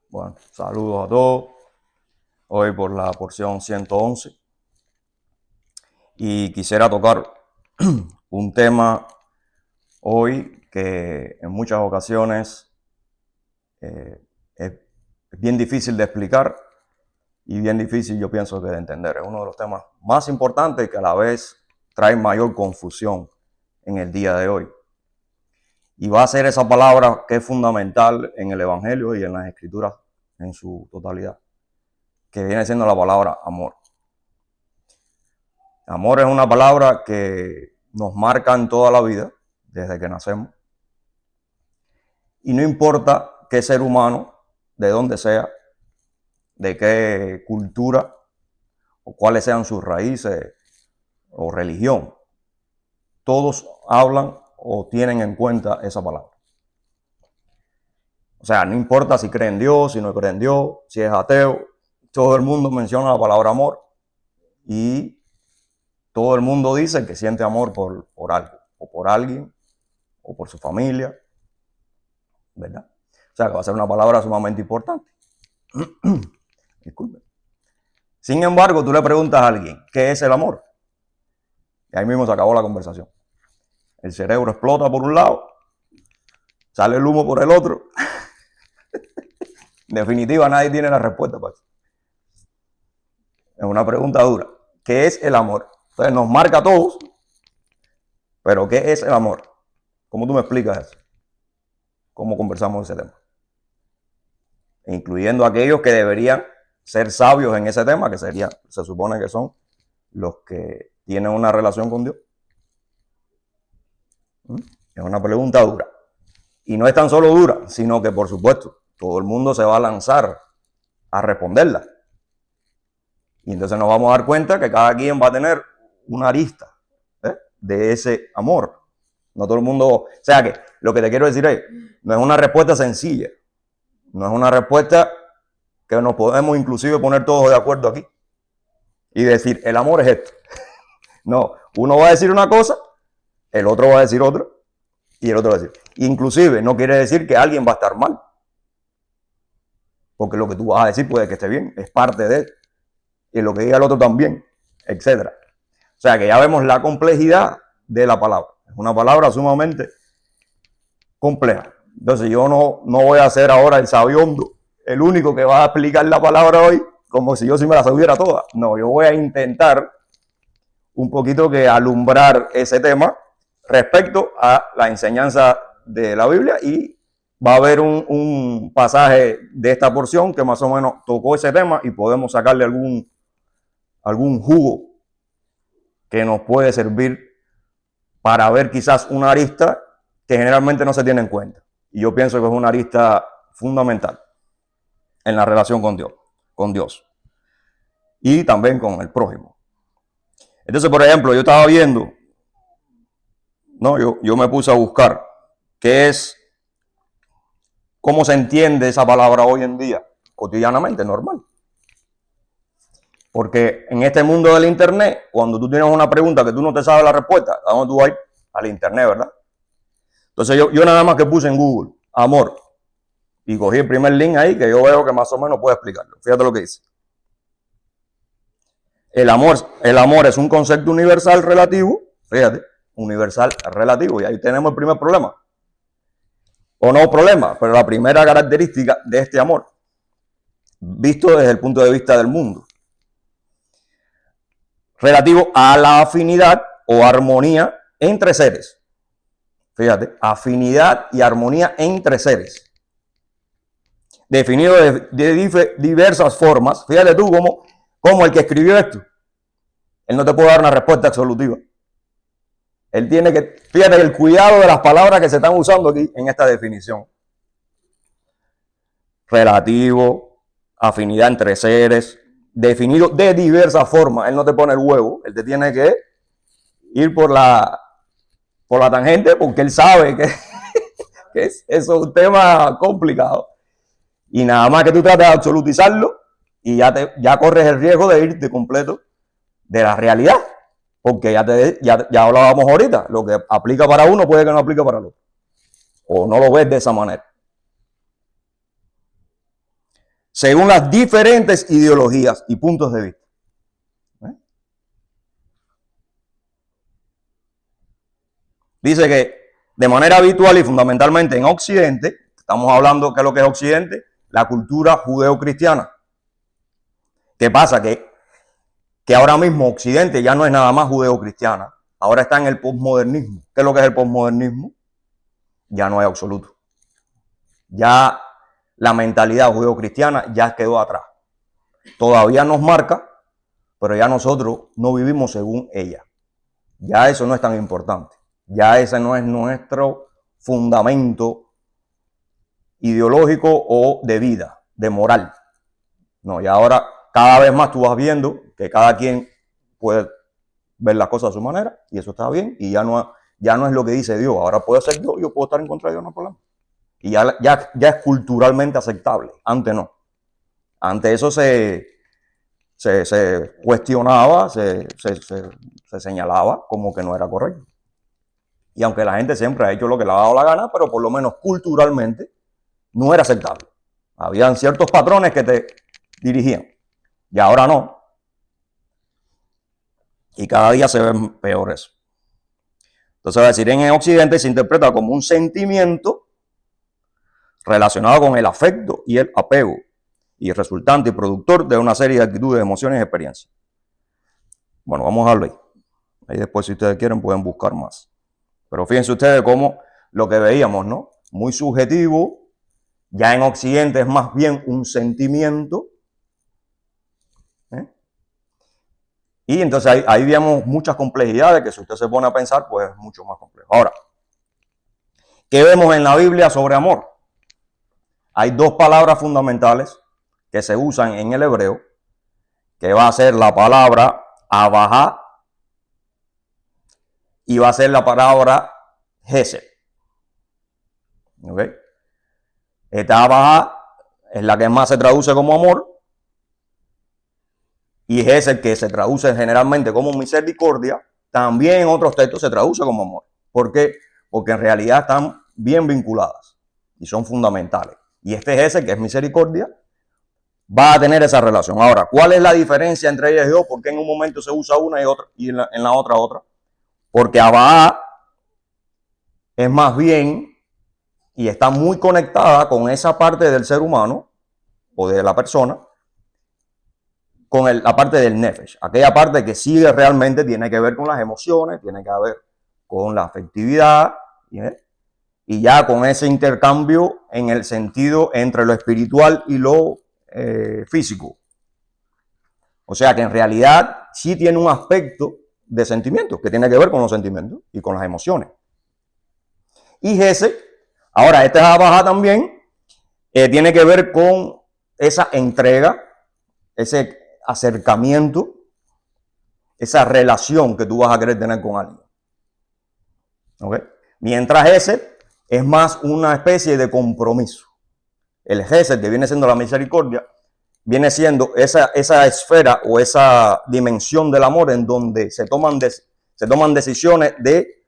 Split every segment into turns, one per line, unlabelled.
Bueno, saludos a todos. Hoy por la porción 111. Y quisiera tocar un tema hoy que en muchas ocasiones es bien difícil de explicar y bien difícil, yo pienso, que de entender. Es uno de los temas más importantes que a la vez trae mayor confusión en el día de hoy. Y va a ser esa palabra que es fundamental en el Evangelio y en las Escrituras en su totalidad, que viene siendo la palabra amor. Amor es una palabra que nos marca en toda la vida, desde que nacemos. Y no importa qué ser humano, de dónde sea, de qué cultura, o cuáles sean sus raíces o religión, todos hablan o tienen en cuenta esa palabra. O sea, no importa si cree en Dios, si no cree en Dios, si es ateo, todo el mundo menciona la palabra amor y todo el mundo dice que siente amor por algo, o por alguien, o por su familia, ¿verdad? O sea, que va a ser una palabra sumamente importante. Disculpe. Sin embargo, tú le preguntas a alguien, ¿qué es el amor? Y ahí mismo se acabó la conversación. El cerebro explota por un lado, sale el humo por el otro. En definitiva, nadie tiene la respuesta para eso. Es una pregunta dura. ¿Qué es el amor? Entonces nos marca a todos, pero ¿qué es el amor? ¿Cómo tú me explicas eso? ¿Cómo conversamos ese tema? Incluyendo aquellos que deberían ser sabios en ese tema, que se supone que son los que tienen una relación con Dios. Es una pregunta dura. Y no es tan solo dura, sino que, por supuesto, todo el mundo se va a lanzar a responderla. Y entonces nos vamos a dar cuenta que cada quien va a tener una arista de ese amor. No todo el mundo... O sea que lo que te quiero decir es, no es una respuesta sencilla. No es una respuesta que nos podemos inclusive poner todos de acuerdo aquí. Y decir, el amor es esto. No, uno va a decir una cosa, el otro va a decir otra, y el otro va a decir. Inclusive no quiere decir que alguien va a estar mal. Porque lo que tú vas a decir puede que esté bien, es parte de él. Y lo que diga el otro también, etc. O sea que ya vemos la complejidad de la palabra. Es una palabra sumamente compleja. Entonces yo no voy a ser ahora el sabiondo, el único que va a explicar la palabra hoy, como si yo sí me la sabiera toda. No, yo voy a intentar un poquito que alumbrar ese tema respecto a la enseñanza de la Biblia, y va a haber un pasaje de esta porción que más o menos tocó ese tema y podemos sacarle algún jugo que nos puede servir para ver quizás una arista que generalmente no se tiene en cuenta. Y yo pienso que es una arista fundamental en la relación con Dios y también con el prójimo. Entonces, por ejemplo, yo estaba viendo, yo me puse a buscar cómo se entiende esa palabra hoy en día, cotidianamente, normal. Porque en este mundo del internet, cuando tú tienes una pregunta que tú no te sabes la respuesta, ¿a dónde tú vas? Al internet, ¿verdad? Entonces yo nada más que puse en Google, amor, y cogí el primer link ahí que yo veo que más o menos puede explicarlo. Fíjate lo que dice. El amor es un concepto universal relativo, fíjate, universal relativo, y ahí tenemos el primer problema. O no problema, pero la primera característica de este amor, visto desde el punto de vista del mundo. Relativo a la afinidad o armonía entre seres. Fíjate, afinidad y armonía entre seres. Definido de diversas formas. Fíjate tú cómo el que escribió esto, él no te puede dar una respuesta absolutiva. Él tiene que, fíjate el cuidado de las palabras que se están usando aquí en esta definición. Relativo, afinidad entre seres, definido de diversas formas. Él no te pone el huevo, él te tiene que ir por la tangente, porque él sabe que eso es un tema complicado. Y nada más que tú trates de absolutizarlo y ya corres el riesgo de irte completo de la realidad. Porque ya hablábamos ahorita, lo que aplica para uno puede que no aplique para el otro. o no lo ves de esa manera. Según las diferentes ideologías y puntos de vista. Dice que de manera habitual y fundamentalmente en Occidente, estamos hablando, ¿qué es lo que es Occidente? La cultura judeo-cristiana. ¿Qué pasa? Que ahora mismo Occidente ya no es nada más judeo-cristiana, ahora está en el posmodernismo. ¿Qué es lo que es el posmodernismo? Ya no hay absoluto. Ya la mentalidad judeo-cristiana ya quedó atrás. Todavía nos marca, pero ya nosotros no vivimos según ella. Ya eso no es tan importante. Ya ese no es nuestro fundamento ideológico o de vida, de moral. No, y ahora cada vez más tú vas viendo que cada quien puede ver las cosas a su manera y eso está bien y ya no es lo que dice Dios. Ahora puede ser yo puedo estar en contra de Dios, no hay problema. Y ya es culturalmente aceptable. Antes no. Antes eso se cuestionaba, se señalaba como que no era correcto. Y aunque la gente siempre ha hecho lo que le ha dado la gana, pero por lo menos culturalmente no era aceptable. Habían ciertos patrones que te dirigían. Y ahora no. Y cada día se ve peor eso. Entonces va a decir, en Occidente se interpreta como un sentimiento relacionado con el afecto y el apego, y resultante y productor de una serie de actitudes, emociones y experiencias. Bueno, vamos a darlo ahí. Ahí después, si ustedes quieren, pueden buscar más. Pero fíjense ustedes cómo lo que veíamos, ¿no? Muy subjetivo. Ya en Occidente es más bien un sentimiento. Y entonces ahí vemos muchas complejidades que si usted se pone a pensar, pues es mucho más complejo. Ahora, ¿qué vemos en la Biblia sobre amor? Hay dos palabras fundamentales que se usan en el hebreo, que va a ser la palabra abajá y va a ser la palabra hesed. ¿Ok? Esta abajá es la que más se traduce como amor y hesed, que se traduce generalmente como misericordia, también en otros textos se traduce como amor. ¿Por qué? Porque en realidad están bien vinculadas y son fundamentales. Y este hesed, que es misericordia, va a tener esa relación. Ahora, ¿cuál es la diferencia entre ellas y dos? ¿Por qué en un momento se usa una y otra y en la otra? Porque abahá es más bien y está muy conectada con esa parte del ser humano o de la persona, con la parte del nefesh, aquella parte que sí realmente tiene que ver con las emociones, tiene que ver con la afectividad, y ya con ese intercambio en el sentido entre lo espiritual y lo físico. O sea que en realidad sí tiene un aspecto de sentimientos que tiene que ver con los sentimientos y con las emociones. Y ese, ahora este abajá también tiene que ver con esa entrega, ese acercamiento, esa relación que tú vas a querer tener con alguien. ¿Okay? Mientras ese es más una especie de compromiso. El gesed, que viene siendo la misericordia, viene siendo esa esfera o esa dimensión del amor en donde se toman decisiones de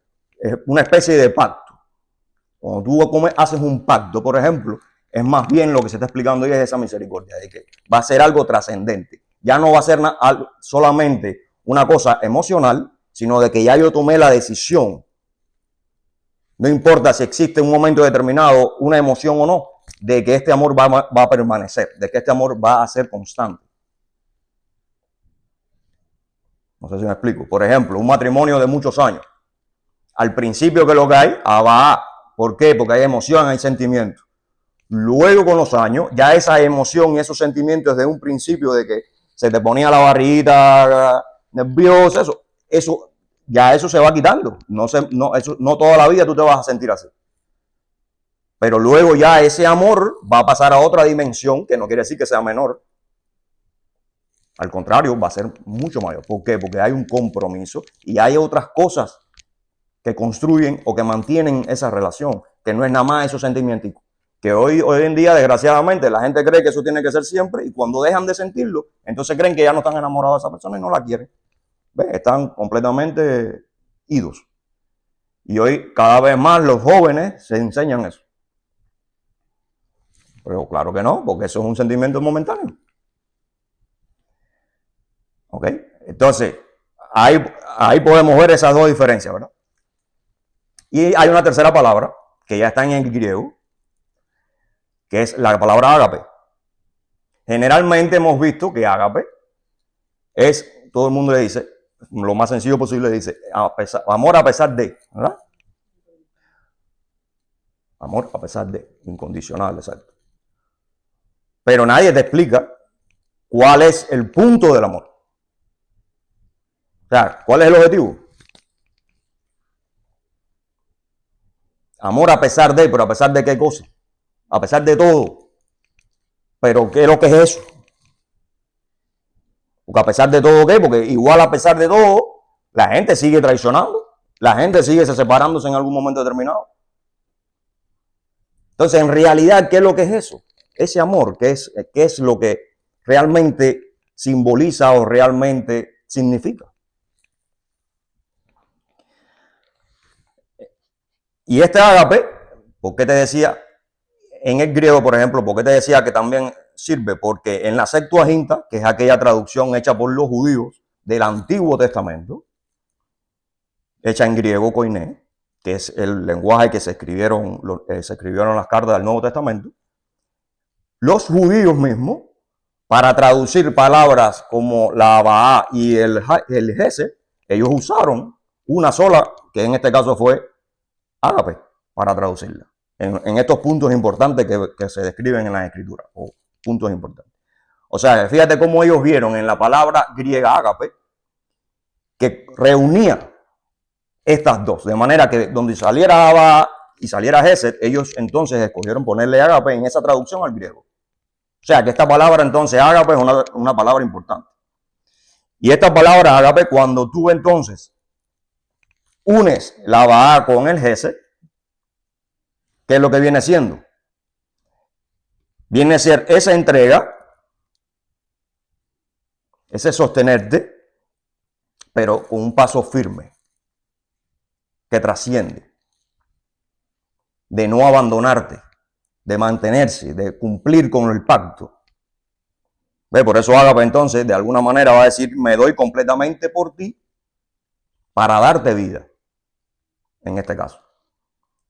una especie de pacto. Cuando tú haces un pacto, por ejemplo, es más bien lo que se está explicando ahí es esa misericordia, de que va a ser algo trascendente. Ya no va a ser solamente una cosa emocional, sino de que ya yo tomé la decisión. No importa si existe en un momento determinado una emoción o no, de que este amor va a permanecer, de que este amor va a ser constante. No sé si me explico. Por ejemplo, un matrimonio de muchos años. Al principio que lo que hay, va. ¿Por qué? Porque hay emoción, hay sentimiento. Luego con los años, ya esa emoción y esos sentimientos desde un principio de que se te ponía la barriguita nerviosa, eso se va quitando. No toda la vida tú te vas a sentir así. Pero luego ya ese amor va a pasar a otra dimensión, que no quiere decir que sea menor. Al contrario, va a ser mucho mayor. ¿Por qué? Porque hay un compromiso y hay otras cosas que construyen o que mantienen esa relación, que no es nada más esos sentimientos. Que hoy en día, desgraciadamente, la gente cree que eso tiene que ser siempre y cuando dejan de sentirlo, entonces creen que ya no están enamorados de esa persona y no la quieren. ¿Ves? Están completamente idos. Y hoy cada vez más los jóvenes se enseñan eso. Pero claro que no, porque eso es un sentimiento momentáneo. ¿Ok? Entonces, ahí podemos ver esas dos diferencias, ¿verdad? Y hay una tercera palabra que ya está en el griego, que es la palabra ágape. Generalmente hemos visto que ágape es, todo el mundo le dice, lo más sencillo posible, dice amor a pesar de, ¿verdad? Amor a pesar de, incondicional, exacto. Pero nadie te explica cuál es el punto del amor. O sea, ¿cuál es el objetivo? Amor a pesar de, pero a pesar de qué cosa. A pesar de todo. Pero ¿qué es lo que es eso? Porque a pesar de todo, ¿qué? Porque igual a pesar de todo, la gente sigue traicionando. La gente sigue separándose en algún momento determinado. Entonces, en realidad, ¿qué es lo que es eso? Ese amor, ¿qué es lo que realmente simboliza o realmente significa? Y este ágape, ¿por qué te decía? En el griego, por ejemplo, ¿por qué te decía que también sirve? Porque en la Septuaginta, que es aquella traducción hecha por los judíos del Antiguo Testamento, hecha en griego koiné, que es el lenguaje que se escribieron las cartas del Nuevo Testamento, los judíos mismos, para traducir palabras como la Abba y el Gesed, ellos usaron una sola, que en este caso fue ágape, para traducirla. En estos puntos importantes que se describen en las escrituras, o puntos importantes. O sea, fíjate cómo ellos vieron en la palabra griega ágape, que reunía estas dos, de manera que donde saliera Abba y saliera Gesed, ellos entonces escogieron ponerle ágape en esa traducción al griego. O sea, que esta palabra entonces ágape es una palabra importante. Y esta palabra ágape, cuando tú entonces unes la Abba con el Gesed, ¿qué es lo que viene siendo? Viene a ser esa entrega, ese sostenerte, pero con un paso firme, que trasciende, de no abandonarte, de mantenerse, de cumplir con el pacto. ¿Ve? Por eso ágape entonces, de alguna manera va a decir, me doy completamente por ti para darte vida, en este caso.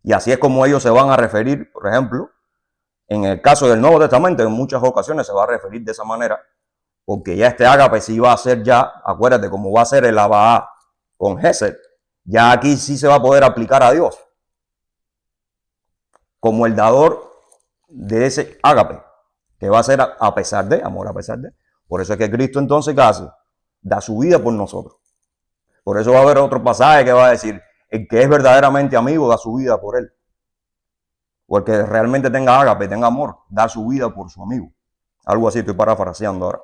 Y así es como ellos se van a referir, por ejemplo, en el caso del Nuevo Testamento, en muchas ocasiones se va a referir de esa manera, porque ya este ágape sí va a ser ya, acuérdate, como va a ser el Abba con Gesed, ya aquí sí se va a poder aplicar a Dios como el dador de ese ágape, que va a ser a pesar de, amor a pesar de. Por eso es que Cristo entonces, ¿qué hace? Da su vida por nosotros. Por eso va a haber otro pasaje que va a decir, el que es verdaderamente amigo da su vida por él. O el que realmente tenga ágape, tenga amor, da su vida por su amigo. Algo así estoy parafraseando ahora.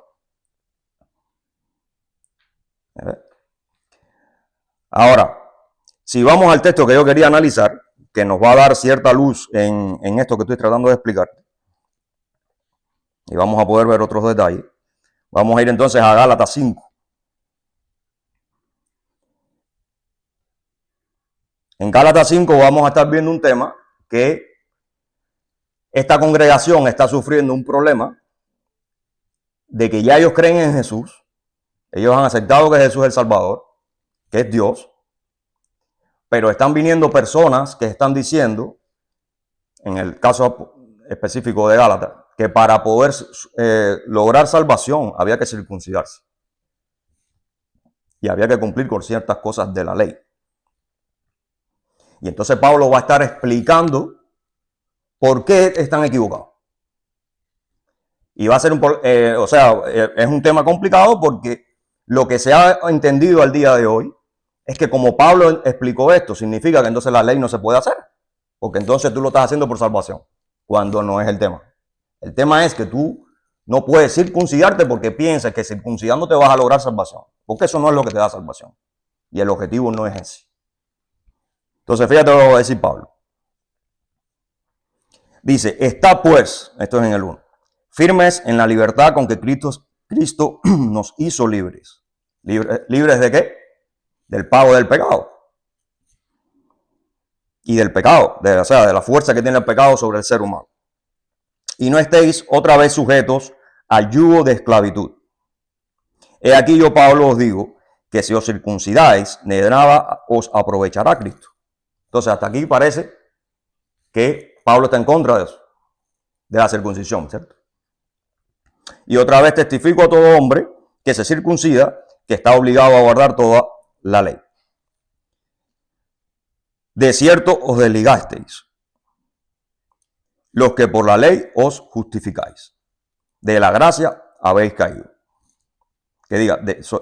Ahora, si vamos al texto que yo quería analizar, que nos va a dar cierta luz en esto que estoy tratando de explicar, y vamos a poder ver otros detalles, vamos a ir entonces a Gálatas 5. En Gálatas 5 vamos a estar viendo un tema que esta congregación está sufriendo un problema de que ya ellos creen en Jesús, ellos han aceptado que Jesús es el Salvador, que es Dios, pero están viniendo personas que están diciendo, en el caso específico de Gálatas, que para poder lograr salvación había que circuncidarse y había que cumplir con ciertas cosas de la ley. Y entonces Pablo va a estar explicando por qué están equivocados. Y va a ser es un tema complicado porque lo que se ha entendido al día de hoy es que como Pablo explicó esto, significa que entonces la ley no se puede hacer, porque entonces tú lo estás haciendo por salvación, cuando no es el tema. El tema es que tú no puedes circuncidarte porque piensas que circuncidándote vas a lograr salvación, porque eso no es lo que te da salvación. Y el objetivo no es ese. Entonces, fíjate lo que va a decir Pablo. Dice, está pues, esto es en el 1, firmes en la libertad con que Cristo nos hizo libres. ¿Libres de qué? Del pago del pecado. y del pecado, o sea, de la fuerza que tiene el pecado sobre el ser humano. Y no estéis otra vez sujetos al yugo de esclavitud. He aquí yo, Pablo, os digo que si os circuncidáis, de nada os aprovechará Cristo. Entonces, hasta aquí parece que Pablo está en contra de eso, de la circuncisión, ¿cierto? Y otra vez testifico a todo hombre que se circuncida, que está obligado a guardar toda la ley. De cierto os desligasteis, los que por la ley os justificáis. De la gracia habéis caído. Que diga,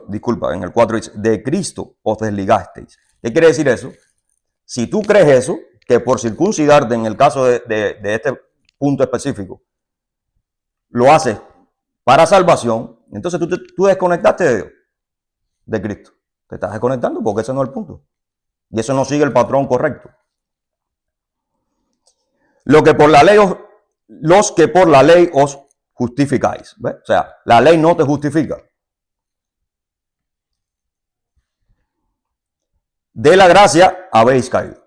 disculpa, en el 4 dice, de Cristo os desligasteis. ¿Qué quiere decir eso? Si tú crees eso, que por circuncidarte en el caso de este punto específico, lo haces para salvación, entonces tú desconectaste de Dios, de Cristo. Te estás desconectando porque ese no es el punto. Y eso no sigue el patrón correcto. Los que por la ley os justificáis. ¿Ves? O sea, la ley no te justifica. De la gracia habéis caído.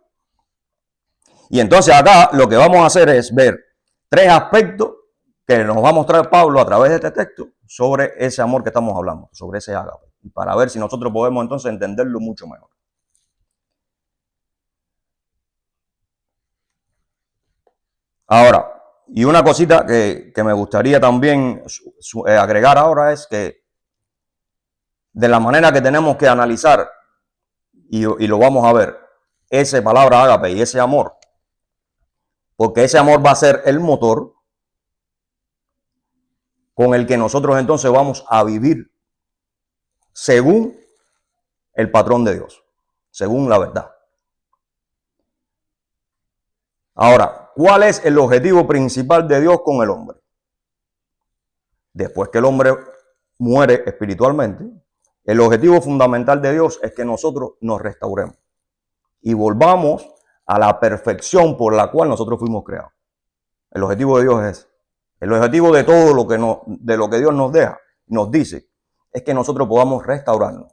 Y entonces acá lo que vamos a hacer es ver 3 aspectos que nos va a mostrar Pablo a través de este texto sobre ese amor que estamos hablando, sobre ese ágape. Y para ver si nosotros podemos entonces entenderlo mucho mejor. Ahora, y una cosita que me gustaría también agregar ahora es que de la manera que tenemos que analizar, y lo vamos a ver, esa palabra ágape y ese amor, porque ese amor va a ser el motor con el que nosotros entonces vamos a vivir según el patrón de Dios, según la verdad. Ahora, ¿cuál es el objetivo principal de Dios con el hombre? Después que el hombre muere espiritualmente, el objetivo fundamental de Dios es que nosotros nos restauremos y volvamos a la perfección por la cual nosotros fuimos creados. El objetivo de Dios es ese. El objetivo de todo lo que Dios nos deja, nos dice, es que nosotros podamos restaurarnos.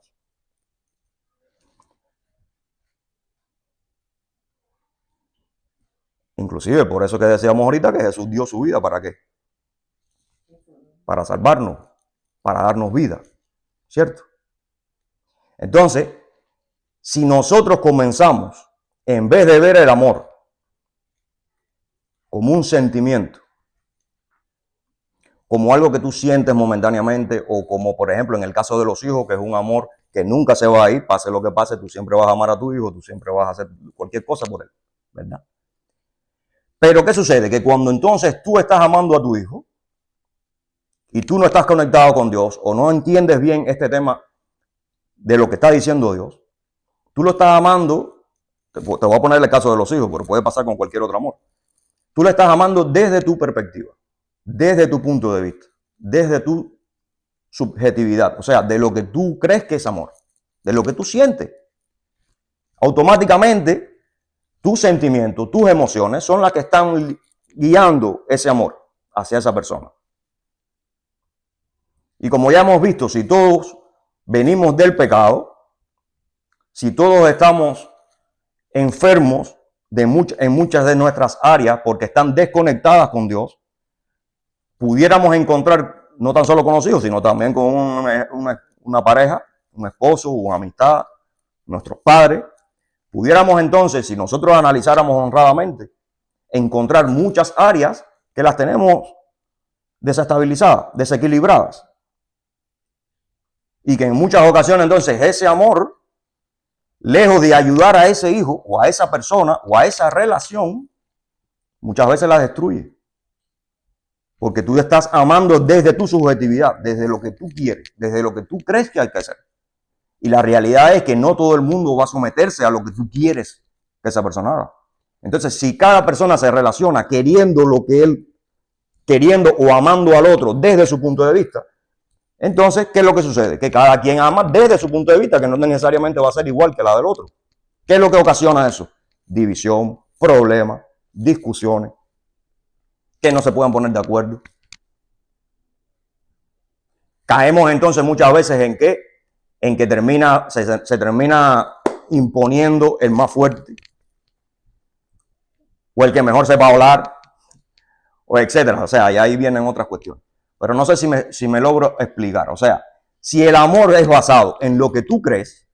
Inclusive, por eso que decíamos ahorita que Jesús dio su vida, ¿para qué? Para salvarnos, para darnos vida, ¿cierto? Entonces, si nosotros comenzamos, en vez de ver el amor como un sentimiento, como algo que tú sientes momentáneamente, o como por ejemplo en el caso de los hijos, que es un amor que nunca se va a ir, pase lo que pase, tú siempre vas a amar a tu hijo, tú siempre vas a hacer cualquier cosa por él, ¿verdad? Pero ¿qué sucede? Que cuando entonces tú estás amando a tu hijo y tú no estás conectado con Dios o no entiendes bien este tema de lo que está diciendo Dios, tú lo estás amando, te voy a poner el caso de los hijos, pero puede pasar con cualquier otro amor. Tú lo estás amando desde tu perspectiva, desde tu punto de vista, desde tu subjetividad, o sea, de lo que tú crees que es amor, de lo que tú sientes. Automáticamente, tus sentimientos, tus emociones son las que están guiando ese amor hacia esa persona. Y como ya hemos visto, si todos venimos del pecado, si todos estamos enfermos en muchas de nuestras áreas porque están desconectadas con Dios, pudiéramos encontrar, no tan solo con los hijos, sino también con una pareja, un esposo, una amistad, nuestros padres, pudiéramos entonces, si nosotros analizáramos honradamente, encontrar muchas áreas que las tenemos desestabilizadas, desequilibradas. Y que en muchas ocasiones entonces ese amor, lejos de ayudar a ese hijo o a esa persona o a esa relación, muchas veces la destruye. Porque tú estás amando desde tu subjetividad, desde lo que tú quieres, desde lo que tú crees que hay que hacer. Y la realidad es que no todo el mundo va a someterse a lo que tú quieres que esa persona haga. Entonces, si cada persona se relaciona queriendo lo que él, queriendo o amando al otro desde su punto de vista, entonces, ¿qué es lo que sucede? Que cada quien ama desde su punto de vista, que no necesariamente va a ser igual que la del otro. ¿Qué es lo que ocasiona eso? División, problemas, discusiones, que no se puedan poner de acuerdo. Caemos entonces muchas veces en que se termina imponiendo el más fuerte. o el que mejor sepa hablar, o etcétera. O sea, y ahí vienen otras cuestiones. Pero no sé si me logro explicar. O sea, si el amor es basado en lo que tú crees,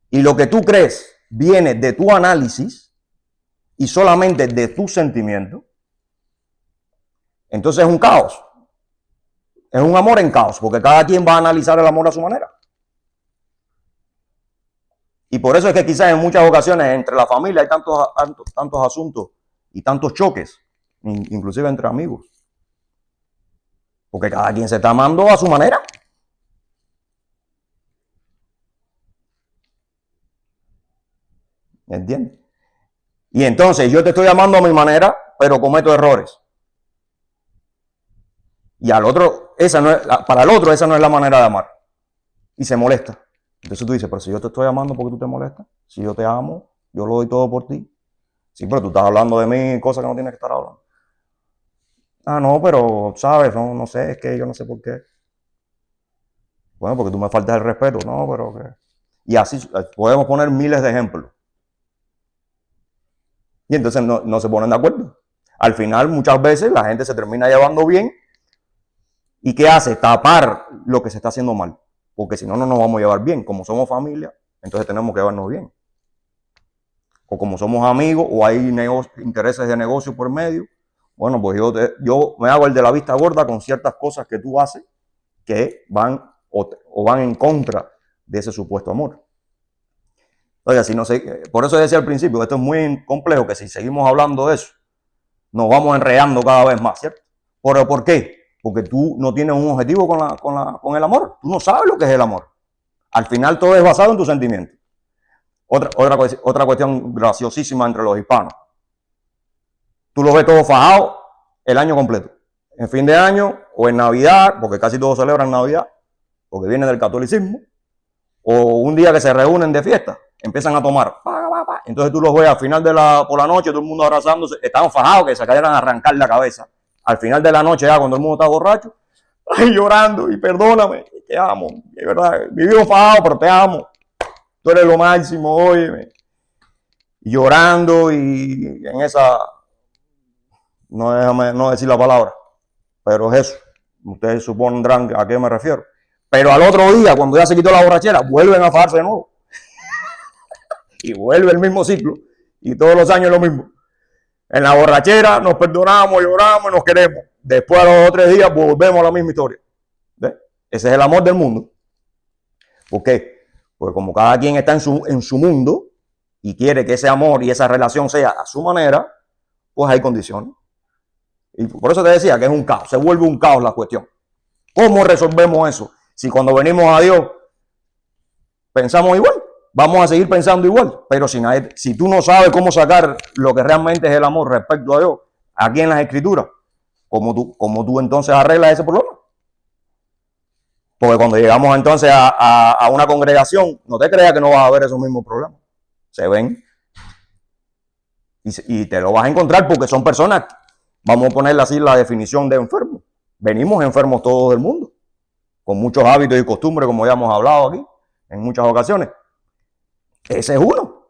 y lo que tú crees viene de tu análisis y solamente de tu sentimiento, entonces es un caos. Es un amor en caos, porque cada quien va a analizar el amor a su manera. Y por eso es que quizás en muchas ocasiones entre la familia hay tantos asuntos y tantos choques, inclusive entre amigos. Porque cada quien se está amando a su manera. ¿Entiendes? Y entonces yo te estoy amando a mi manera, pero cometo errores. Y al otro, para el otro esa no es la manera de amar. Y se molesta. Entonces tú dices, pero si yo te estoy amando, ¿por qué tú te molestas? Si yo te amo, yo lo doy todo por ti. Sí, pero tú estás hablando de mí, cosas que no tienes que estar hablando. Ah, no, pero, ¿sabes? No sé, es que yo no sé por qué. Bueno, porque tú me faltas el respeto. No, pero que... Y así podemos poner miles de ejemplos. Y entonces no se ponen de acuerdo. Al final, muchas veces, la gente se termina llevando bien. ¿Y qué hace? Tapar lo que se está haciendo mal. Porque si no, no nos vamos a llevar bien. Como somos familia, entonces tenemos que llevarnos bien. O como somos amigos, o hay intereses de negocio por medio. Bueno, pues yo me hago el de la vista gorda con ciertas cosas que tú haces que van o van en contra de ese supuesto amor. Oiga, si no sé, por eso decía al principio, esto es muy complejo, que si seguimos hablando de eso, nos vamos enredando cada vez más, ¿cierto? ¿Pero por qué? Porque tú no tienes un objetivo con el amor. Tú no sabes lo que es el amor. Al final todo es basado en tus sentimientos. Otra cuestión graciosísima entre los hispanos. Tú lo ves todo fajado el año completo. En fin de año o en Navidad, porque casi todos celebran Navidad, porque viene del catolicismo, o un día que se reúnen de fiesta, empiezan a tomar. Entonces tú los ves al final por la noche, todo el mundo abrazándose, están fajados que se cayeran a arrancar la cabeza. Al final de la noche, ya cuando el mundo está borracho, ay, llorando, y perdóname, te amo, de verdad, vivimos fajados, pero te amo. Tú eres lo máximo, óyeme. Llorando y en esa, no déjame no decir la palabra, pero es eso. Ustedes supondrán a qué me refiero. Pero al otro día, cuando ya se quitó la borrachera, vuelven a fajarse de nuevo. Y vuelve el mismo ciclo. Y todos los años lo mismo. En la borrachera nos perdonamos, lloramos y nos queremos. Después a los 3 días volvemos a la misma historia. ¿Ves? Ese es el amor del mundo. ¿Por qué? Porque como cada quien está en su mundo y quiere que ese amor y esa relación sea a su manera, pues hay condiciones. Y por eso te decía que es un caos. Se vuelve un caos la cuestión. ¿Cómo resolvemos eso? Si cuando venimos a Dios pensamos igual, vamos a seguir pensando igual. Pero si tú no sabes cómo sacar lo que realmente es el amor respecto a Dios, aquí en las Escrituras, ¿cómo tú entonces arreglas ese problema? Porque cuando llegamos entonces a una congregación, no te creas que no vas a ver esos mismos problemas. Se ven. Y te lo vas a encontrar porque son personas, vamos a ponerle así la definición de enfermo. Venimos enfermos todos del mundo, con muchos hábitos y costumbres, como ya hemos hablado aquí en muchas ocasiones. Ese es uno,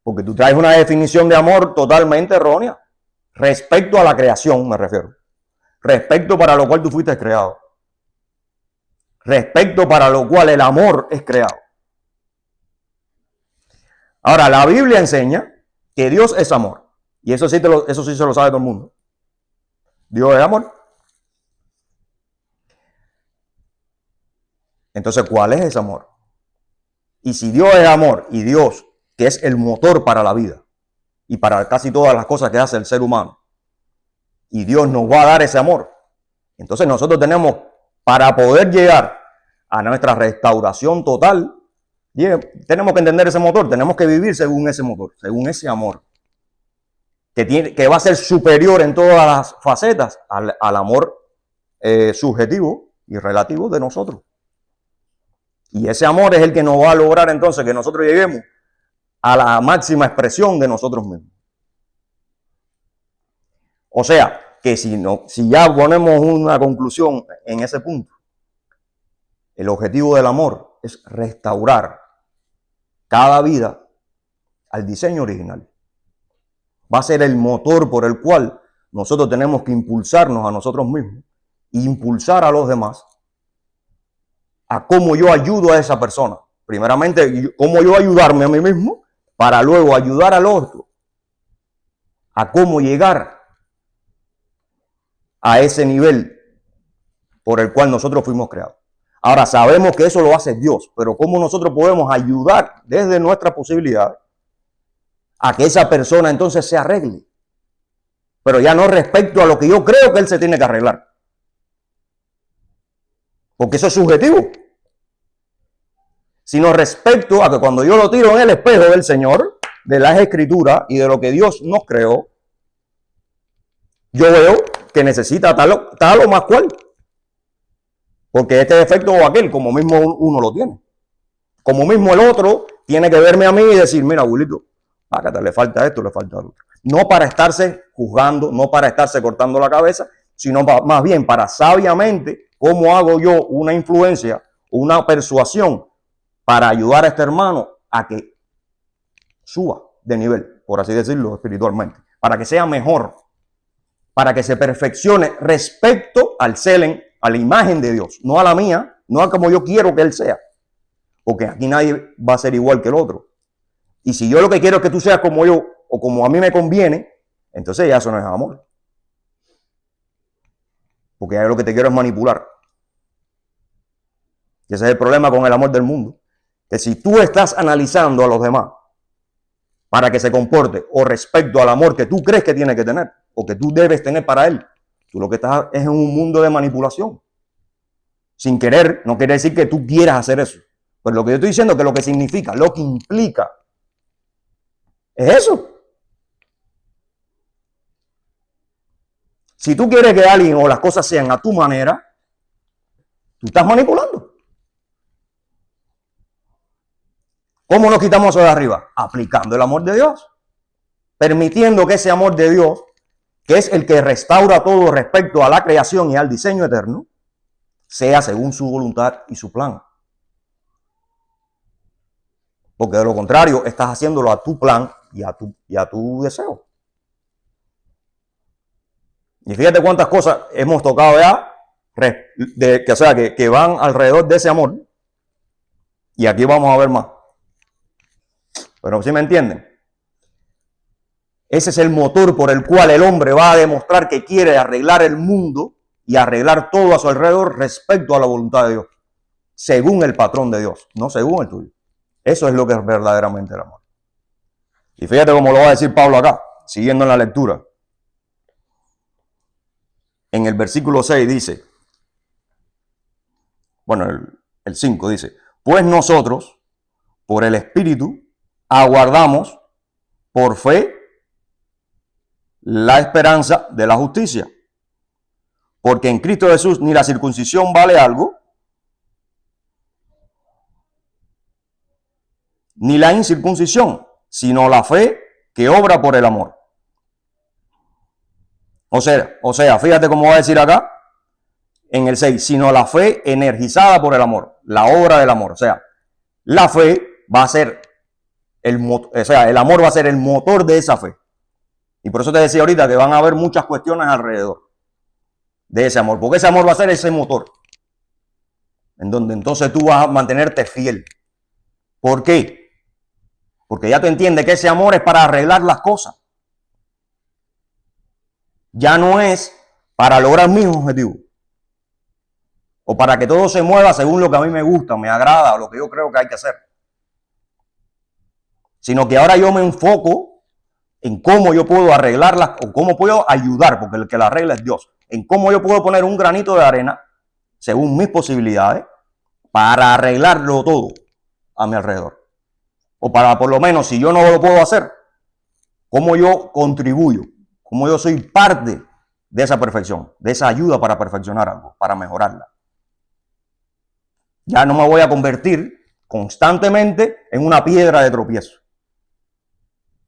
porque tú traes una definición de amor totalmente errónea, respecto a la creación me refiero, respecto para lo cual tú fuiste creado, respecto para lo cual el amor es creado. Ahora, la Biblia enseña que Dios es amor, y eso sí se lo sabe todo el mundo. Dios es amor. Entonces, ¿cuál es ese amor? Y si Dios es amor y Dios, que es el motor para la vida y para casi todas las cosas que hace el ser humano, y Dios nos va a dar ese amor, entonces nosotros tenemos, para poder llegar a nuestra restauración total, tenemos que entender ese motor, tenemos que vivir según ese motor, según ese amor, que va a ser superior en todas las facetas al amor subjetivo y relativo de nosotros. Y ese amor es el que nos va a lograr entonces que nosotros lleguemos a la máxima expresión de nosotros mismos. O sea, que si ya ponemos una conclusión en ese punto, el objetivo del amor es restaurar cada vida al diseño original. va a ser el motor por el cual nosotros tenemos que impulsarnos a nosotros mismos e impulsar a los demás a cómo yo ayudo a esa persona. Primeramente, cómo yo ayudarme a mí mismo para luego ayudar al otro a cómo llegar a ese nivel por el cual nosotros fuimos creados. Ahora, sabemos que eso lo hace Dios, pero cómo nosotros podemos ayudar desde nuestras posibilidades a que esa persona entonces se arregle. Pero ya no respecto a lo que yo creo que él se tiene que arreglar. Porque eso es subjetivo. Sino respecto a que cuando yo lo tiro en el espejo del Señor, de las Escrituras y de lo que Dios nos creó, yo veo que necesita tal o más cual. Porque este defecto o aquel, como mismo uno lo tiene. Como mismo el otro tiene que verme a mí y decir, mira, abuelito, acá le falta esto, le falta lo otro. No para estarse juzgando, no para estarse cortando la cabeza, sino más bien para sabiamente cómo hago yo una influencia, una persuasión para ayudar a este hermano a que suba de nivel, por así decirlo, espiritualmente, para que sea mejor, para que se perfeccione respecto al celen, a la imagen de Dios, no a la mía, no a como yo quiero que él sea, porque aquí nadie va a ser igual que el otro. Y si yo lo que quiero es que tú seas como yo o como a mí me conviene, entonces ya eso no es amor. Porque ya lo que te quiero es manipular. Y ese es el problema con el amor del mundo. Que si tú estás analizando a los demás para que se comporte o respecto al amor que tú crees que tiene que tener o que tú debes tener para él, tú lo que estás es en un mundo de manipulación. Sin querer, no quiere decir que tú quieras hacer eso. Pero lo que yo estoy diciendo es que lo que significa, lo que implica, es eso. Si tú quieres que alguien o las cosas sean a tu manera, tú estás manipulando. ¿Cómo nos quitamos eso de arriba? Aplicando el amor de Dios. Permitiendo que ese amor de Dios, que es el que restaura todo respecto a la creación y al diseño eterno, sea según su voluntad y su plan. Porque de lo contrario, estás haciéndolo a tu plan y a tu deseo. Y fíjate cuántas cosas hemos tocado ya que van alrededor de ese amor. Y aquí vamos a ver más. Pero ¿sí me entienden? Ese es el motor por el cual el hombre va a demostrar que quiere arreglar el mundo y arreglar todo a su alrededor respecto a la voluntad de Dios. Según el patrón de Dios, no según el tuyo. Eso es lo que es verdaderamente el amor. Y fíjate cómo lo va a decir Pablo acá, siguiendo en la lectura. En el versículo 6 dice, bueno, el 5 dice, pues nosotros, por el Espíritu, aguardamos por fe la esperanza de la justicia. Porque en Cristo Jesús ni la circuncisión vale algo, ni la incircuncisión, sino la fe que obra por el amor. O sea, fíjate cómo va a decir acá, en el 6, sino la fe energizada por el amor, la obra del amor. O sea, la fe va a ser el amor va a ser el motor de esa fe. Y por eso te decía ahorita que van a haber muchas cuestiones alrededor de ese amor, porque ese amor va a ser ese motor, en donde entonces tú vas a mantenerte fiel. ¿Por qué? Porque ya tú entiendes que ese amor es para arreglar las cosas. Ya no es para lograr mis objetivos. O para que todo se mueva según lo que a mí me gusta, me agrada, o lo que yo creo que hay que hacer. Sino que ahora yo me enfoco en cómo yo puedo arreglarlas o cómo puedo ayudar, porque el que la arregla es Dios. En cómo yo puedo poner un granito de arena, según mis posibilidades, para arreglarlo todo a mi alrededor. O para, por lo menos, si yo no lo puedo hacer, cómo yo contribuyo, cómo yo soy parte de esa perfección, de esa ayuda para perfeccionar algo, para mejorarla. Ya no me voy a convertir constantemente en una piedra de tropiezo,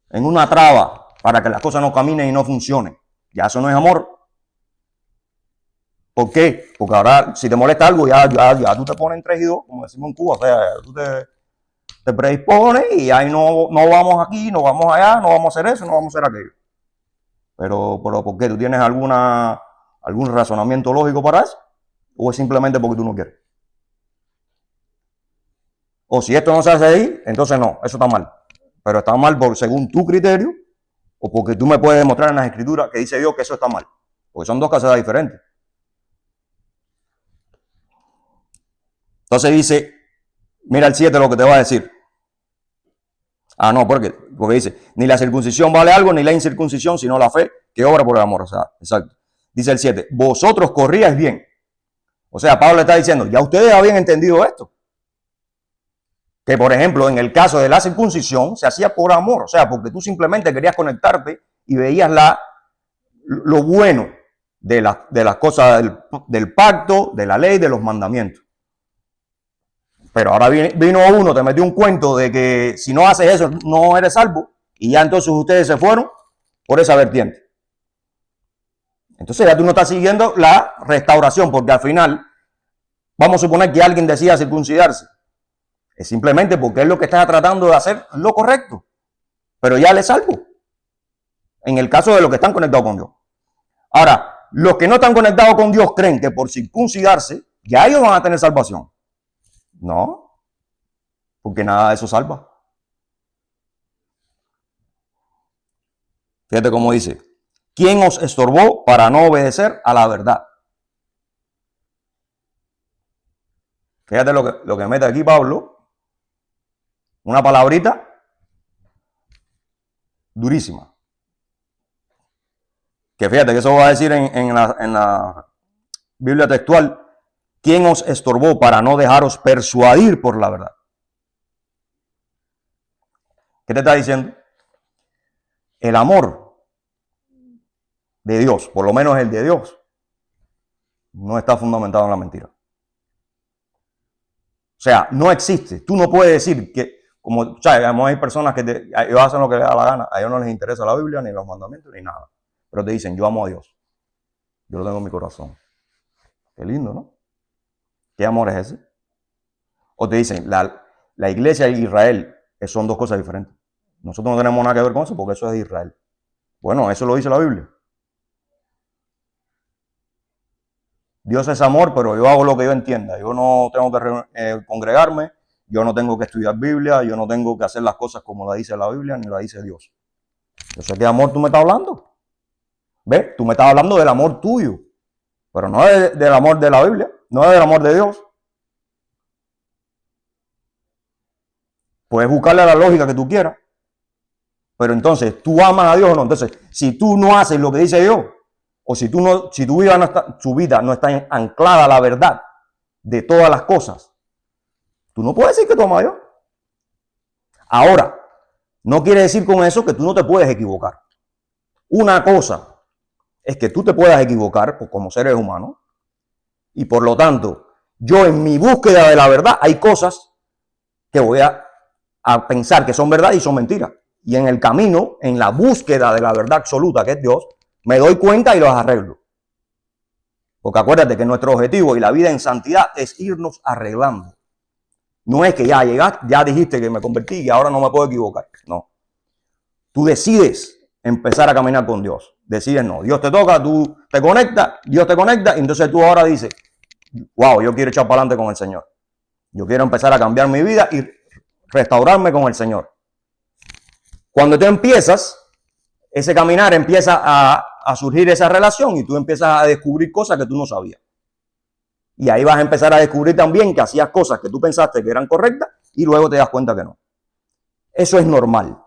en una traba para que las cosas no caminen y no funcionen. Ya eso no es amor. ¿Por qué? Porque ahora, si te molesta algo, ya tú te pones en 3 y 2, como decimos en Cuba. O sea, tú te predispones y ahí no vamos aquí, no vamos allá, no vamos a hacer eso, no vamos a hacer aquello. Pero ¿por qué? ¿Tú tienes algún razonamiento lógico para eso? ¿O es simplemente porque tú no quieres? O si esto no se hace ahí, entonces no, eso está mal. Pero está mal según tu criterio o porque tú me puedes demostrar en las escrituras que dice Dios que eso está mal. Porque son dos casos diferentes. Entonces dice, mira el 7 lo que te va a decir. Ah, no, porque dice, ni la circuncisión vale algo, ni la incircuncisión, sino la fe que obra por el amor. O sea, exacto. Dice el 7, vosotros corríais bien. O sea, Pablo está diciendo, ya ustedes habían entendido esto. Que, por ejemplo, en el caso de la circuncisión, se hacía por amor. O sea, porque tú simplemente querías conectarte y veías lo bueno de las cosas del pacto, de la ley, de los mandamientos. Pero ahora vino uno, te metió un cuento de que si no haces eso no eres salvo y ya entonces ustedes se fueron por esa vertiente. Entonces ya tú no estás siguiendo la restauración porque al final vamos a suponer que alguien decida circuncidarse. Es simplemente porque es lo que está tratando de hacer lo correcto. Pero ya le es salvo. En el caso de los que están conectados con Dios. Ahora, los que no están conectados con Dios creen que por circuncidarse ya ellos van a tener salvación. No, porque nada de eso salva. Fíjate cómo dice, ¿quién os estorbó para no obedecer a la verdad? Fíjate lo que mete aquí Pablo, una palabrita durísima. Que fíjate que eso va a decir en la Biblia textual, ¿quién os estorbó para no dejaros persuadir por la verdad? ¿Qué te está diciendo? El amor de Dios, por lo menos el de Dios, no está fundamentado en la mentira. O sea, no existe. Tú no puedes decir que, como, ¿sabes? Hay personas que ellos hacen lo que les da la gana, a ellos no les interesa la Biblia, ni los mandamientos, ni nada. Pero te dicen, yo amo a Dios. Yo lo tengo en mi corazón. Qué lindo, ¿no? ¿Qué amor es ese? O te dicen, la iglesia y Israel son dos cosas diferentes. Nosotros no tenemos nada que ver con eso porque eso es de Israel. Bueno, eso lo dice la Biblia. Dios es amor, pero yo hago lo que yo entienda. Yo no tengo que congregarme, yo no tengo que estudiar Biblia, yo no tengo que hacer las cosas como la dice la Biblia ni la dice Dios. Yo sé qué amor tú me estás hablando. ¿Ves? Tú me estás hablando del amor tuyo, pero no del amor de la Biblia, no es del amor de Dios. Puedes buscarle la lógica que tú quieras, pero entonces, ¿tú amas a Dios o no? Entonces, si tú no haces lo que dice Dios, o si tu vida no está anclada a la verdad de todas las cosas, tú no puedes decir que tú amas a Dios. Ahora, no quiere decir con eso que tú no te puedes equivocar. Una cosa es que tú te puedas equivocar como seres humanos y por lo tanto, yo en mi búsqueda de la verdad hay cosas que voy a pensar que son verdad y son mentiras. Y en el camino, en la búsqueda de la verdad absoluta que es Dios, me doy cuenta y los arreglo. Porque acuérdate que nuestro objetivo y la vida en santidad es irnos arreglando. No es que ya llegaste, ya dijiste que me convertí y ahora no me puedo equivocar. No. Tú decides empezar a caminar con Dios. Decides no. Dios te toca, tú te conectas, Dios te conecta y entonces tú ahora dices, wow, yo quiero echar para adelante con el Señor. Yo quiero empezar a cambiar mi vida y restaurarme con el Señor. Cuando tú empiezas, ese caminar empieza a surgir esa relación y tú empiezas a descubrir cosas que tú no sabías. Y ahí vas a empezar a descubrir también que hacías cosas que tú pensaste que eran correctas y luego te das cuenta que no. Eso es normal.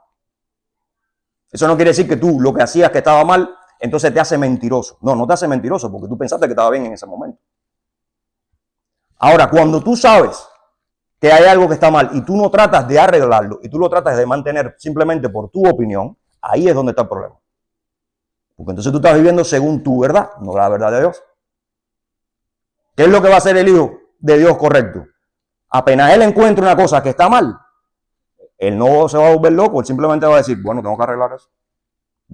Eso no quiere decir que tú lo que hacías que estaba mal, entonces te hace mentiroso. No, no te hace mentiroso porque tú pensaste que estaba bien en ese momento. Ahora, cuando tú sabes que hay algo que está mal y tú no tratas de arreglarlo y tú lo tratas de mantener simplemente por tu opinión, ahí es donde está el problema. Porque entonces tú estás viviendo según tu verdad, no la verdad de Dios. ¿Qué es lo que va a hacer el hijo de Dios correcto? Apenas él encuentra una cosa que está mal, él no se va a volver loco, él simplemente va a decir, bueno, tengo que arreglar eso.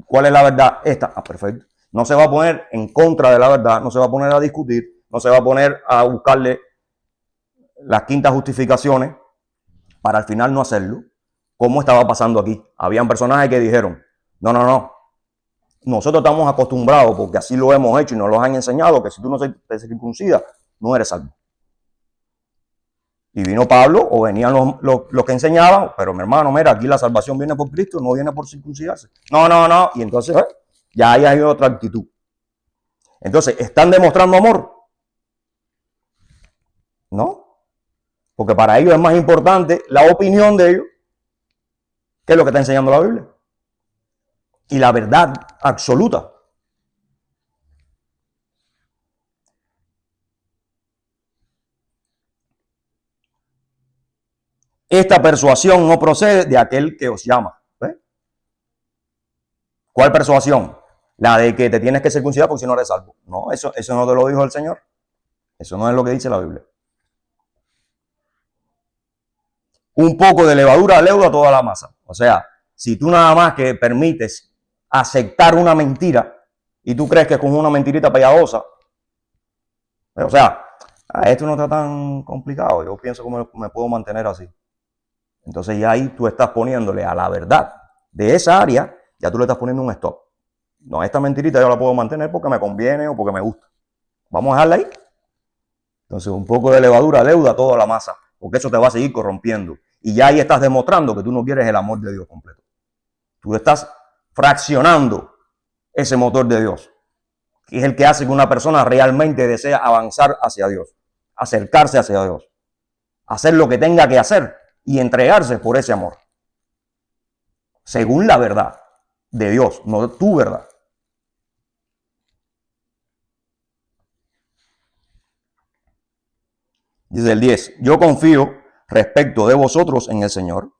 ¿Cuál es la verdad? Esta. Ah, perfecto. No se va a poner en contra de la verdad, no se va a poner a discutir, no se va a poner a buscarle las quintas justificaciones para al final no hacerlo, como estaba pasando aquí. Habían personajes que dijeron, no, nosotros estamos acostumbrados, porque así lo hemos hecho y nos lo han enseñado, que si tú no te circuncidas, no eres salvo. Y vino Pablo, o venían los que enseñaban, pero mi hermano, mira, aquí la salvación viene por Cristo, no viene por circuncidarse. No. Y entonces ya hay otra actitud. Entonces, ¿están demostrando amor? No. Porque para ellos es más importante la opinión de ellos que lo que está enseñando la Biblia. Y la verdad absoluta. Esta persuasión no procede de aquel que os llama. ¿Ve? ¿Cuál persuasión? La de que te tienes que circuncidar porque si no eres salvo. No, eso no te lo dijo el Señor. Eso no es lo que dice la Biblia. Un poco de levadura leuda toda la masa. O sea, si tú nada más que permites aceptar una mentira y tú crees que es con una mentirita piadosa, o sea, esto no está tan complicado. Yo pienso que me puedo mantener así. Entonces ya ahí tú estás poniéndole a la verdad de esa área, ya tú le estás poniendo un stop. No, esta mentirita yo la puedo mantener porque me conviene o porque me gusta. Vamos a dejarla ahí. Entonces un poco de levadura leuda toda la masa, porque eso te va a seguir corrompiendo. Y ya ahí estás demostrando que tú no quieres el amor de Dios completo. Tú estás fraccionando ese motor de Dios, que es el que hace que una persona realmente desea avanzar hacia Dios, acercarse hacia Dios, hacer lo que tenga que hacer y entregarse por ese amor. Según la verdad de Dios, no tu verdad. Dice el 10, yo confío respecto de vosotros en el Señor,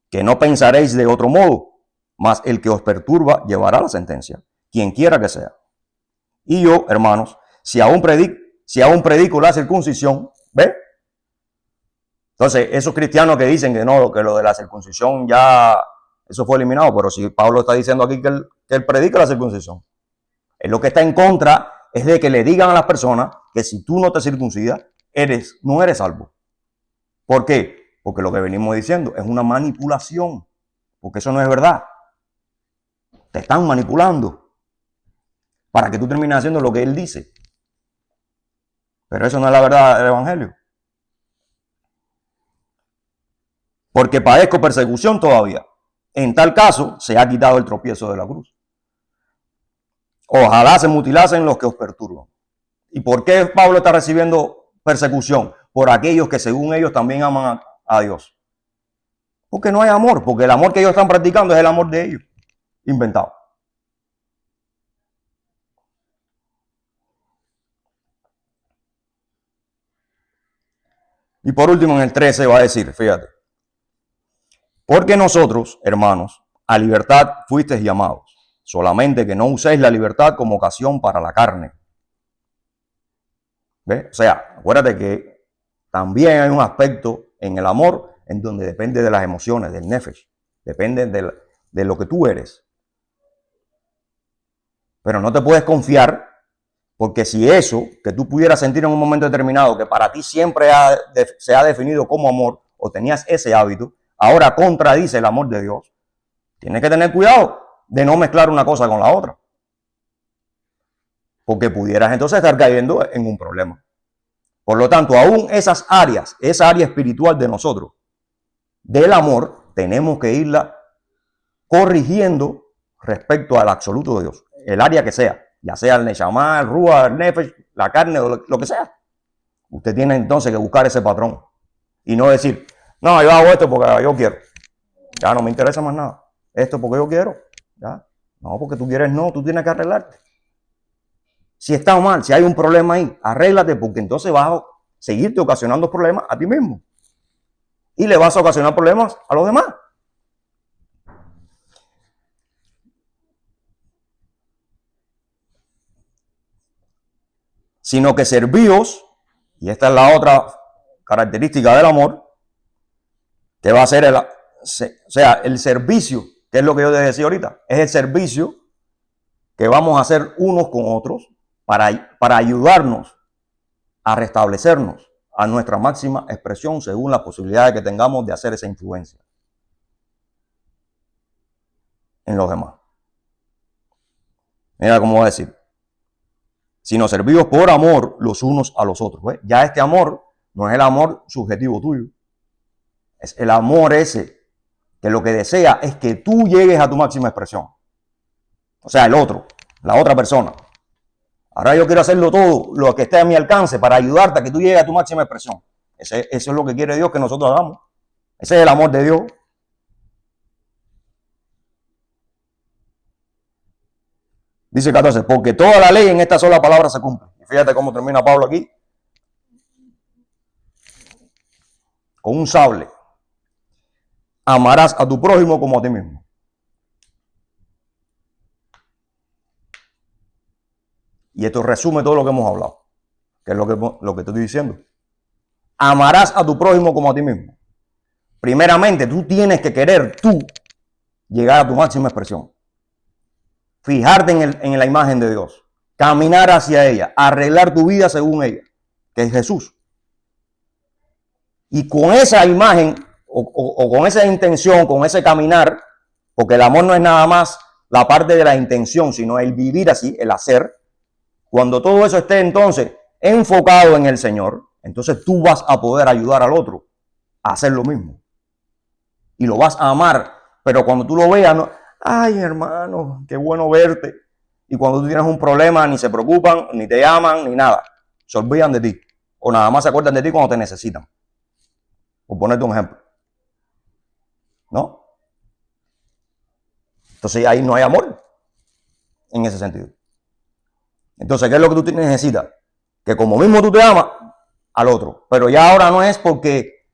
que no pensaréis de otro modo, mas el que os perturba llevará la sentencia, quien quiera que sea. Y yo, hermanos, si aún predico la circuncisión, ¿ve? Entonces, esos cristianos que dicen que no, que lo de la circuncisión ya, eso fue eliminado, pero si Pablo está diciendo aquí que él predica la circuncisión, él lo que está en contra es de que le digan a las personas que si tú no te circuncidas, no eres salvo. ¿Por qué? Porque lo que venimos diciendo es una manipulación, porque eso no es verdad. Te están manipulando para que tú termines haciendo lo que él dice. Pero eso no es la verdad del Evangelio. Porque padezco persecución todavía. En tal caso, se ha quitado el tropiezo de la cruz. Ojalá se mutilasen los que os perturban. ¿Y por qué Pablo está recibiendo persecución? Por aquellos que según ellos también aman a Dios. Porque no hay amor, porque el amor que ellos están practicando es el amor de ellos, inventado. Y por último, en el 13 va a decir, fíjate, porque nosotros, hermanos, a libertad fuisteis llamados, solamente que no uséis la libertad como ocasión para la carne. ¿Ves? O sea, acuérdate que también hay un aspecto en el amor en donde depende de las emociones, del nefesh, depende de lo que tú eres. Pero no te puedes confiar, porque si eso que tú pudieras sentir en un momento determinado, que para ti siempre se ha definido como amor, o tenías ese hábito, ahora contradice el amor de Dios, tienes que tener cuidado de no mezclar una cosa con la otra. Porque pudieras entonces estar cayendo en un problema. Por lo tanto, aún esa área espiritual de nosotros, del amor, tenemos que irla corrigiendo respecto al absoluto de Dios. El área que sea, ya sea el Neshama, el Ruach, el Nefesh, la carne o lo que sea. Usted tiene entonces que buscar ese patrón y no decir, no, yo hago esto porque yo quiero. Ya no me interesa más nada. Esto porque yo quiero. ¿Ya? No, porque tú quieres no, tú tienes que arreglarte. Si está mal, si hay un problema ahí, arréglate porque entonces vas a seguirte ocasionando problemas a ti mismo. Y le vas a ocasionar problemas a los demás. Sino que servíos, y esta es la otra característica del amor, que va a ser el servicio, que es lo que yo te decía ahorita, es el servicio que vamos a hacer unos con otros para ayudarnos a restablecernos a nuestra máxima expresión según las posibilidades que tengamos de hacer esa influencia en los demás. Mira cómo va a decir. Sino servidos por amor los unos a los otros. ¿Ves? Ya este amor no es el amor subjetivo tuyo. Es el amor ese que lo que desea es que tú llegues a tu máxima expresión. O sea, el otro, la otra persona. Ahora yo quiero hacerlo todo lo que esté a mi alcance para ayudarte a que tú llegues a tu máxima expresión. Eso es lo que quiere Dios que nosotros hagamos. Ese es el amor de Dios. Dice 14, porque toda la ley en esta sola palabra se cumple. Y fíjate cómo termina Pablo aquí. Con un sable. Amarás a tu prójimo como a ti mismo. Y esto resume todo lo que hemos hablado. Que es lo que te estoy diciendo. Amarás a tu prójimo como a ti mismo. Primeramente, tú tienes que querer tú llegar a tu máxima expresión. Fijarte en la imagen de Dios. Caminar hacia ella. Arreglar tu vida según ella. Que es Jesús. Y con esa imagen o con esa intención, con ese caminar, porque el amor no es nada más la parte de la intención, sino el vivir así, el hacer. Cuando todo eso esté entonces enfocado en el Señor, entonces tú vas a poder ayudar al otro a hacer lo mismo. Y lo vas a amar. Pero cuando tú lo veas, no, ay hermano, qué bueno verte. Y cuando tú tienes un problema, ni se preocupan, ni te llaman, ni nada. Se olvidan de ti. O nada más se acuerdan de ti cuando te necesitan. Por ponerte un ejemplo. ¿No? Entonces ahí no hay amor. En ese sentido. Entonces, ¿qué es lo que tú necesitas? Que como mismo tú te amas al otro. Pero ya ahora no es porque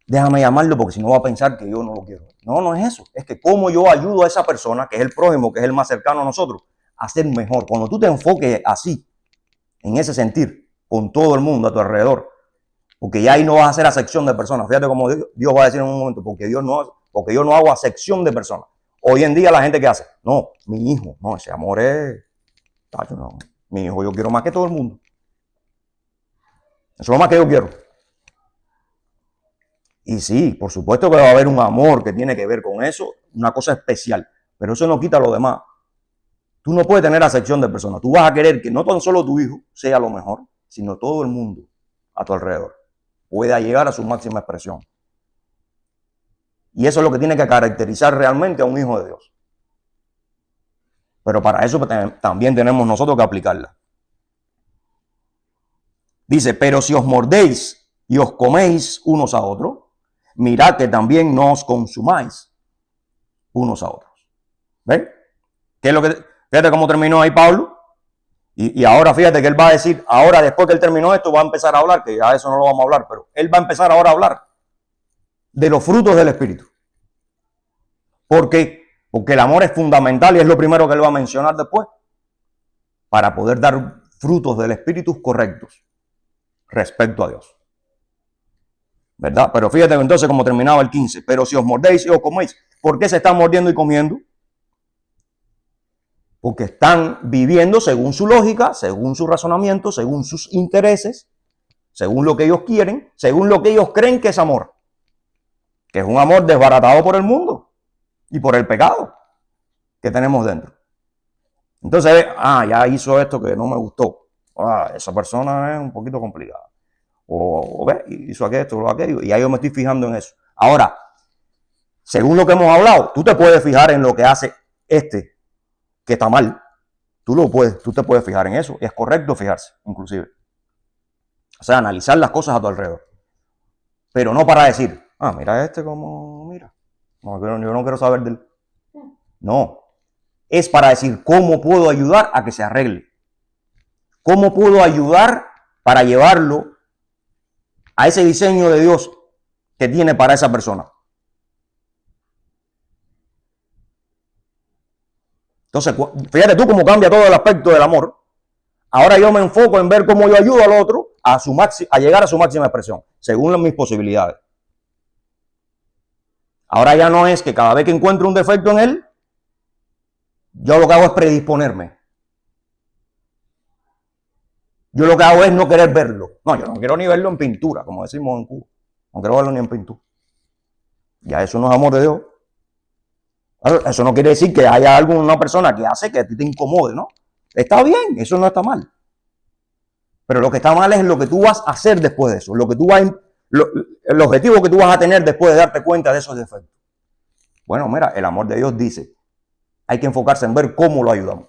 déjame llamarlo porque si no va a pensar que yo no lo quiero. No, no es eso. Es que como yo ayudo a esa persona, que es el prójimo, que es el más cercano a nosotros, a ser mejor. Cuando tú te enfoques así, en ese sentir, con todo el mundo a tu alrededor, porque ya ahí no vas a hacer acepción de personas. Fíjate cómo Dios va a decir en un momento, porque yo no hago acepción de personas. Hoy en día la gente que hace, no, mi hijo, no, ese amor es, no, mi hijo yo quiero más que todo el mundo. Eso es lo más que yo quiero. Y sí, por supuesto que va a haber un amor que tiene que ver con eso, una cosa especial, pero eso no quita lo demás. Tú no puedes tener acepción de personas. Tú vas a querer que no tan solo tu hijo sea lo mejor, sino todo el mundo a tu alrededor pueda llegar a su máxima expresión. Y eso es lo que tiene que caracterizar realmente a un hijo de Dios. Pero para eso también tenemos nosotros que aplicarla. Dice, pero si os mordéis y os coméis unos a otros, mirad que también no os consumáis unos a otros. ¿Ven? ¿Qué es lo que? Fíjate cómo terminó ahí Pablo. Y ahora fíjate que él va a decir, ahora después que él terminó esto, va a empezar a hablar, que ya eso no lo vamos a hablar, pero él va a empezar ahora a hablar de los frutos del Espíritu. ¿Por qué? Porque el amor es fundamental y es lo primero que él va a mencionar después, para poder dar frutos del Espíritu correctos respecto a Dios. ¿Verdad? Pero fíjate entonces cómo terminaba el 15. Pero si os mordéis y os coméis, ¿por qué se están mordiendo y comiendo? Porque están viviendo según su lógica, según su razonamiento, según sus intereses, según lo que ellos quieren, según lo que ellos creen que es amor. Que es un amor desbaratado por el mundo y por el pecado que tenemos dentro. Entonces, ya hizo esto que no me gustó. Esa persona es un poquito complicada. O hizo aquello, y ahí yo me estoy fijando en eso. Ahora, según lo que hemos hablado, tú te puedes fijar en lo que hace que está mal. Tú te puedes fijar en eso. Es correcto fijarse, inclusive. O sea, analizar las cosas a tu alrededor. Pero no para decir, mira como, mira. No, yo no quiero saber de él. No. Es para decir, ¿cómo puedo ayudar a que se arregle? ¿Cómo puedo ayudar para llevarlo a ese diseño de Dios que tiene para esa persona? Entonces, fíjate tú cómo cambia todo el aspecto del amor. Ahora yo me enfoco en ver cómo yo ayudo al otro a llegar a su máxima expresión, según mis posibilidades. Ahora ya no es que cada vez que encuentro un defecto en él, yo lo que hago es predisponerme. Yo lo que hago es no querer verlo. No, yo no quiero ni verlo en pintura, como decimos en Cuba. No quiero verlo ni en pintura. Ya eso no es amor de Dios. Eso no quiere decir que haya algo en una persona que hace que a ti te incomode, ¿no? Está bien, eso no está mal. Pero lo que está mal es lo que tú vas a hacer después de eso, el objetivo que tú vas a tener después de darte cuenta de esos defectos. Bueno, mira, el amor de Dios dice, hay que enfocarse en ver cómo lo ayudamos.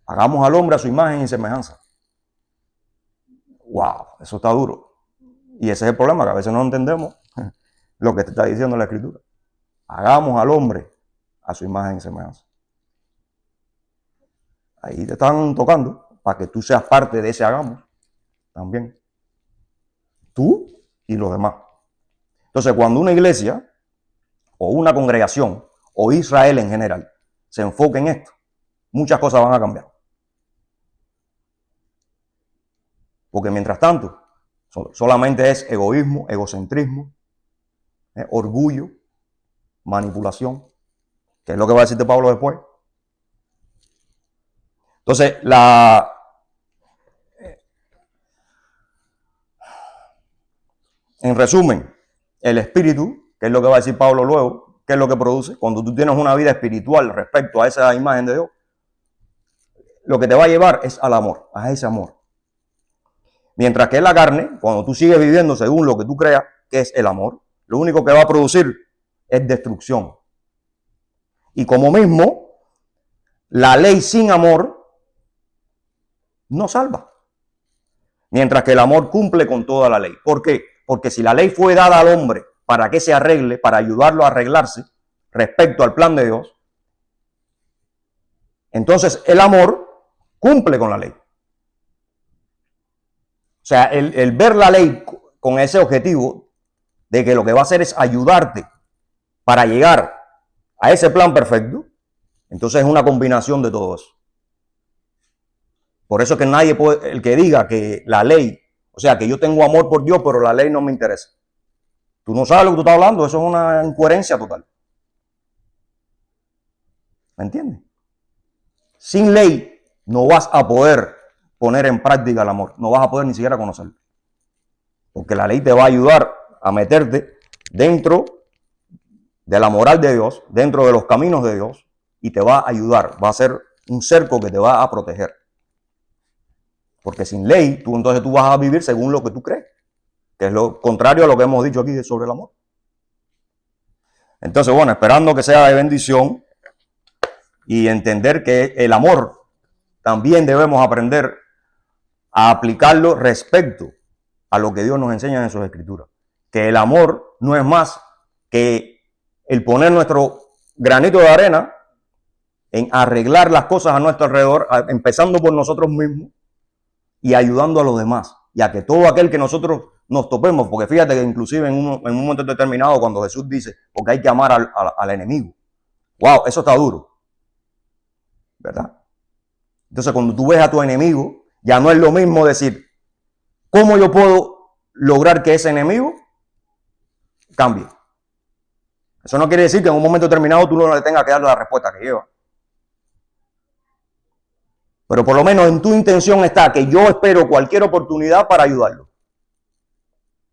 Hagamos al hombre a su imagen y semejanza. Wow, eso está duro. Y ese es el problema, que a veces no entendemos lo que te está diciendo la Escritura. Hagamos al hombre a su imagen y semejanza. Ahí te están tocando para que tú seas parte de ese hagamos también. Tú y los demás. Entonces, cuando una iglesia o una congregación o Israel en general se enfoca en esto, muchas cosas van a cambiar. Porque mientras tanto, solamente es egoísmo, egocentrismo, orgullo, manipulación, que es lo que va a decirte Pablo después. Entonces, en resumen, el espíritu, que es lo que va a decir Pablo luego, ¿qué es lo que produce? Cuando tú tienes una vida espiritual respecto a esa imagen de Dios, lo que te va a llevar es al amor, a ese amor. Mientras que en la carne, cuando tú sigues viviendo según lo que tú creas que es el amor, lo único que va a producir es destrucción. Y como mismo, la ley sin amor no salva. Mientras que el amor cumple con toda la ley. ¿Por qué? Porque si la ley fue dada al hombre para que se arregle, para ayudarlo a arreglarse respecto al plan de Dios, entonces el amor cumple con la ley. O sea, el ver la ley con ese objetivo de que lo que va a hacer es ayudarte para llegar a ese plan perfecto, entonces es una combinación de todo eso. Por eso es que nadie puede, el que diga que la ley, o sea, que yo tengo amor por Dios, pero la ley no me interesa. Tú no sabes lo que tú estás hablando, eso es una incoherencia total. ¿Me entiendes? Sin ley no vas a poder poner en práctica el amor, no vas a poder ni siquiera conocerlo. Porque la ley te va a ayudar a meterte dentro de la moral de Dios, dentro de los caminos de Dios, y te va a ayudar, va a ser un cerco que te va a proteger. Porque sin ley, entonces tú vas a vivir según lo que tú crees, que es lo contrario a lo que hemos dicho aquí sobre el amor. Entonces, bueno, esperando que sea de bendición y entender que el amor también debemos aprender a aplicarlo respecto a lo que Dios nos enseña en sus escrituras. Que el amor no es más que el poner nuestro granito de arena en arreglar las cosas a nuestro alrededor, empezando por nosotros mismos y ayudando a los demás. Y a que todo aquel que nosotros nos topemos, porque fíjate que inclusive en un momento determinado cuando Jesús dice, porque hay que amar al enemigo. Wow, eso está duro. ¿Verdad? Entonces cuando tú ves a tu enemigo, ya no es lo mismo decir, ¿cómo yo puedo lograr que ese enemigo cambie? Eso no quiere decir que en un momento determinado tú no le tengas que dar la respuesta que lleva. Pero por lo menos en tu intención está que yo espero cualquier oportunidad para ayudarlo.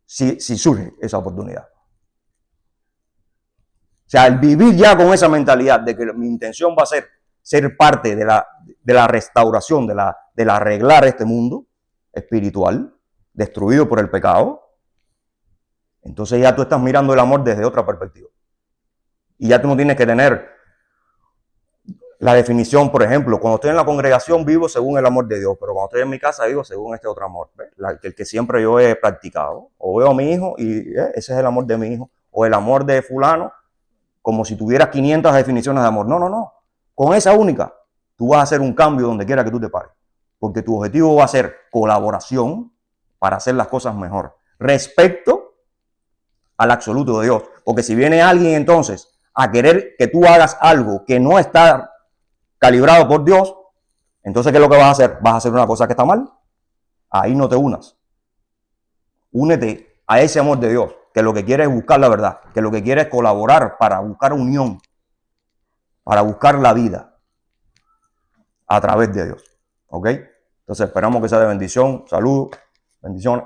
Si surge esa oportunidad. O sea, el vivir ya con esa mentalidad de que mi intención va a ser parte de la restauración, de la arreglar este mundo espiritual, destruido por el pecado, entonces ya tú estás mirando el amor desde otra perspectiva. Y ya tú no tienes que tener la definición, por ejemplo, cuando estoy en la congregación vivo según el amor de Dios, pero cuando estoy en mi casa vivo según este otro amor, el que siempre yo he practicado. O veo a mi hijo y ese es el amor de mi hijo, o el amor de fulano, como si tuvieras 500 definiciones de amor. No. Con esa única, tú vas a hacer un cambio donde quiera que tú te pares, porque tu objetivo va a ser colaboración para hacer las cosas mejor, respecto al absoluto de Dios. Porque si viene alguien entonces a querer que tú hagas algo que no está calibrado por Dios, entonces ¿qué es lo que vas a hacer? ¿Vas a hacer una cosa que está mal? Ahí no te unas. Únete a ese amor de Dios, que lo que quiere es buscar la verdad, que lo que quiere es colaborar para buscar unión, para buscar la vida a través de Dios. ¿Ok? Entonces esperamos que sea de bendición. Saludos, bendiciones.